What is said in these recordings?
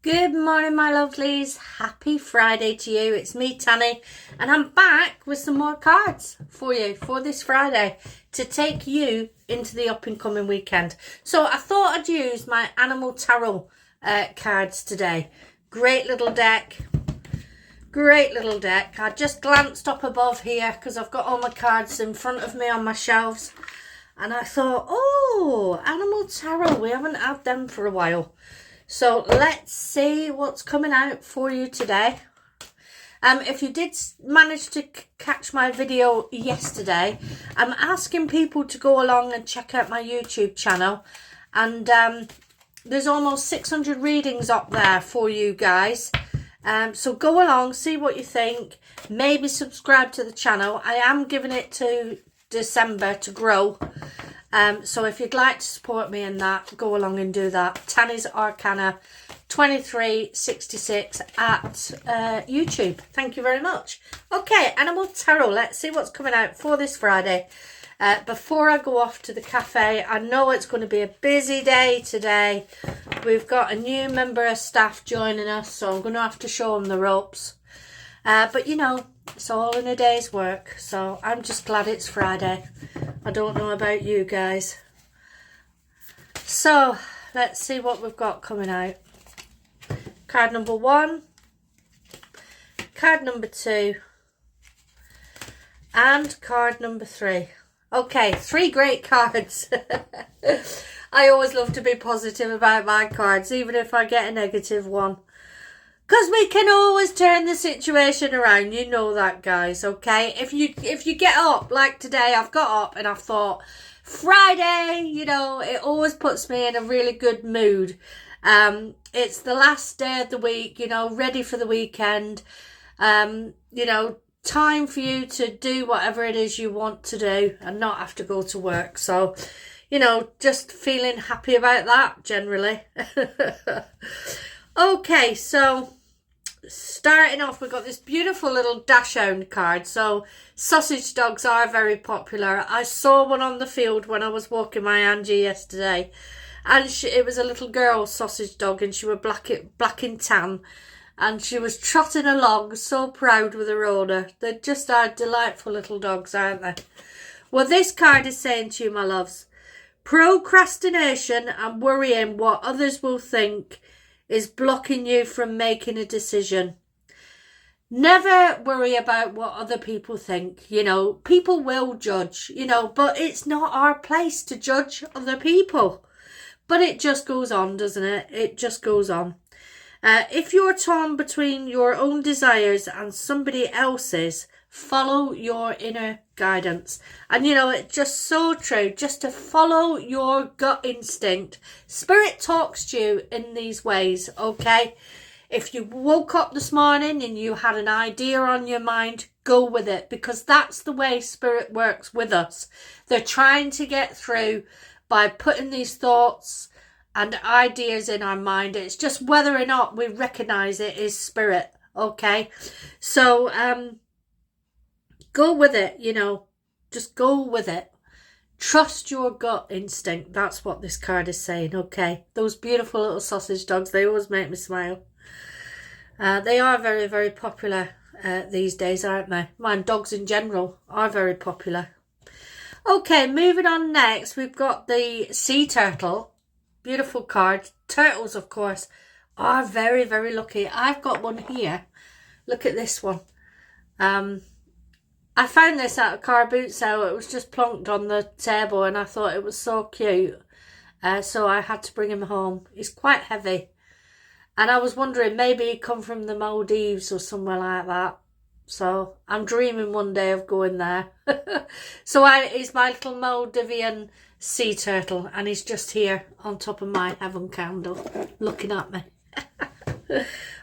Good morning, my lovelies. Happy Friday to you. It's me, Tanny, and I'm back with some more cards for you for this Friday to take you into the up and coming weekend. So I thought I'd use my Animal Tarot cards today. Great little deck. Great little deck. I just glanced up above here because I've got all my cards in front of me on my shelves. And I thought, oh, Animal Tarot. We haven't had them for a while. So let's see what's coming out for you today. If you did manage to catch my video yesterday, I'm asking people to go along and check out my YouTube channel. And there's almost 600 readings up there for you guys. So go along, see what you think. Maybe subscribe to the channel. I am giving it to December to grow. So if you'd like to support me in that, go along and do that. Tannysarcana 2366 at YouTube. Thank you very much. Okay, Animal Tarot. Let's see what's coming out for this Friday. Before I go off to the cafe, I know it's going to be a busy day today. We've got a new member of staff joining us, so I'm going to have to show them the ropes. But you know, it's all in a day's work, so I'm just glad it's Friday. I don't know about you guys. So let's see what we've got coming out. Card number 1, card number 2, and card number 3. Okay, 3 great cards. I always love to be positive about my cards, even if I get a negative one. Because we can always turn the situation around. You know that, guys, okay? If you get up, like today, I've got up and I've thought, Friday, you know, it always puts me in a really good mood. It's the last day of the week, you know, ready for the weekend. You know, time for you to do whatever it is you want to do and not have to go to work. So, you know, just feeling happy about that, generally. Okay, so starting off, we've got this beautiful little dachshund card. So sausage dogs are very popular. I saw one on the field when I was walking my Angie yesterday, and it was a little girl sausage dog, and she was black and tan, and she was trotting along so proud with her owner. They just are delightful little dogs, aren't they? Well, this card is saying to you, my loves, procrastination and worrying what others will think is blocking you from making a decision. Never worry about what other people think. You know, people will judge, you know, but it's not our place to judge other people. But it just goes on, doesn't it? It just goes on. If you're torn between your own desires and somebody else's, follow your inner guidance. And you know, it's just so true, just to follow your gut instinct. Spirit talks to you in these ways, okay? If you woke up this morning and you had an idea on your mind, go with it, because that's the way Spirit works with us. They're trying to get through by putting these thoughts and ideas in our mind. It's just whether or not we recognize it is Spirit, okay? So go with it, you know, just go with it. Trust your gut instinct. That's what this card is saying, okay? Those beautiful little sausage dogs, they always make me smile. They are very, very popular these days, aren't they? Man, dogs in general are very popular. Okay, moving on next, we've got the sea turtle. Beautiful card. Turtles, of course, are very, very lucky. I've got one here. Look at this one. I found this at a car boot sale. It was just plonked on the table and I thought it was so cute. So I had to bring him home. He's quite heavy. And I was wondering, maybe he'd come from the Maldives or somewhere like that. So I'm dreaming one day of going there. So he's my little Maldivian sea turtle. And he's just here on top of my heaven candle looking at me.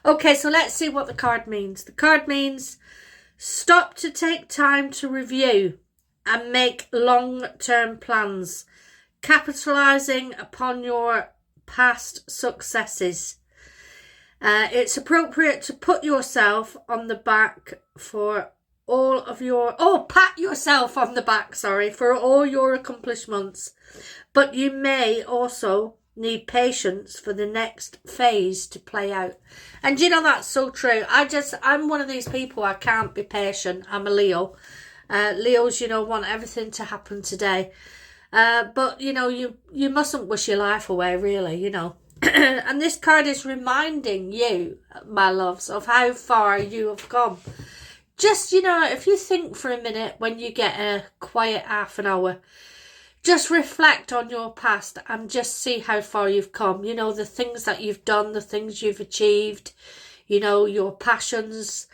Okay, so let's see what the card means. The card means stop to take time to review and make long-term plans, capitalising upon your past successes. It's appropriate to put yourself on the back for all of your... pat yourself on the back, for all your accomplishments. But you may also need patience for the next phase to play out. And you know, that's so true. I'm one of these people, I can't be patient. I'm a Leo. Leos, you know, want everything to happen today. But, you know, you mustn't wish your life away, really, you know. And this card is reminding you, my loves, of how far you have come. Just, you know, if you think for a minute when you get a quiet half an hour, just reflect on your past and just see how far you've come. You know, the things that you've done, the things you've achieved, you know, your passions,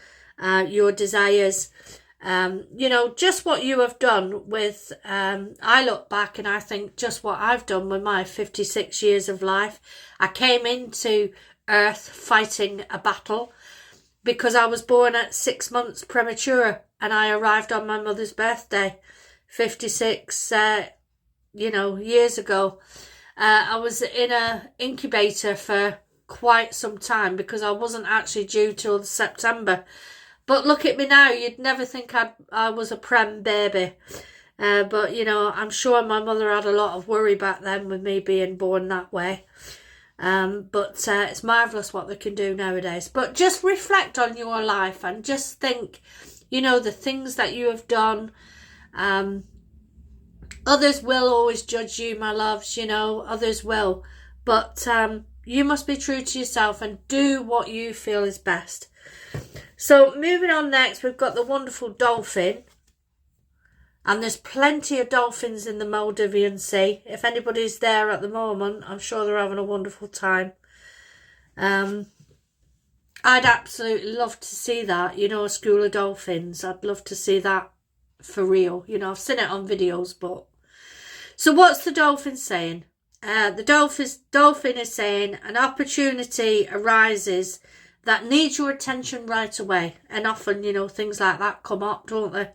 your desires. You know, just what you have done with, I look back and I think just what I've done with my 56 years of life. I came into Earth fighting a battle because I was born at 6 months premature and I arrived on my mother's birthday, 56, you know, years ago. I was in a incubator for quite some time because I wasn't actually due till September. But look at me now, you'd never think I was a prem baby. But, you know, I'm sure my mother had a lot of worry back then with me being born that way. But it's marvellous what they can do nowadays. But just reflect on your life and just think, you know, the things that you have done. Others will always judge you, my loves, you know, others will. But you must be true to yourself and do what you feel is best. So moving on next, we've got the wonderful dolphin. And there's plenty of dolphins in the Maldivian Sea. If anybody's there at the moment, I'm sure they're having a wonderful time. I'd absolutely love to see that, you know, a school of dolphins. I'd love to see that for real. You know, I've seen it on videos, but... So what's the dolphin saying? The dolphin is saying an opportunity arises that needs your attention right away. And often, you know, things like that come up, don't they?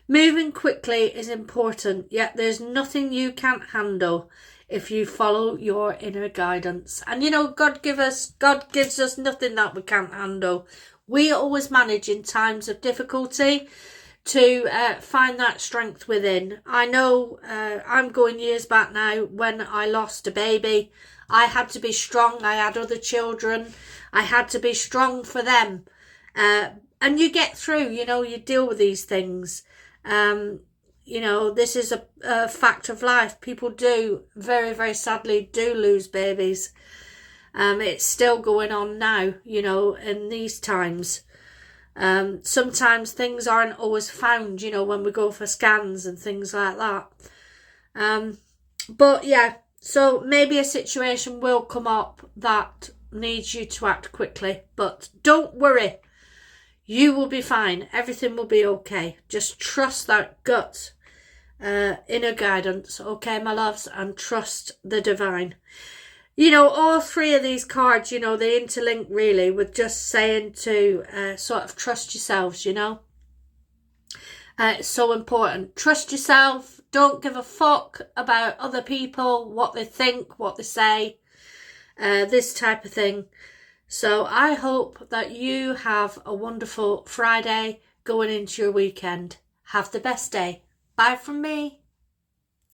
Moving quickly is important, yet there's nothing you can't handle if you follow your inner guidance. And, you know, God gives us nothing that we can't handle. We always manage in times of difficulty to find that strength within. I know I'm going years back now when I lost a baby. I had to be strong. I had other children. I had to be strong for them. And you get through, you know, you deal with these things. You know, this is a fact of life. People do, very, very sadly, do lose babies. It's still going on now, you know, in these times. Sometimes things aren't always found, you know, when we go for scans and things like that. But yeah, so maybe a situation will come up that needs you to act quickly, but don't worry. You will be fine. Everything will be okay. Just trust that gut, inner guidance, okay, my loves, and trust the divine. You know, all three of these cards, you know, they interlink really with just saying to sort of trust yourselves, you know. It's so important. Trust yourself. Don't give a fuck about other people, what they think, what they say, this type of thing. So I hope that you have a wonderful Friday going into your weekend. Have the best day. Bye from me.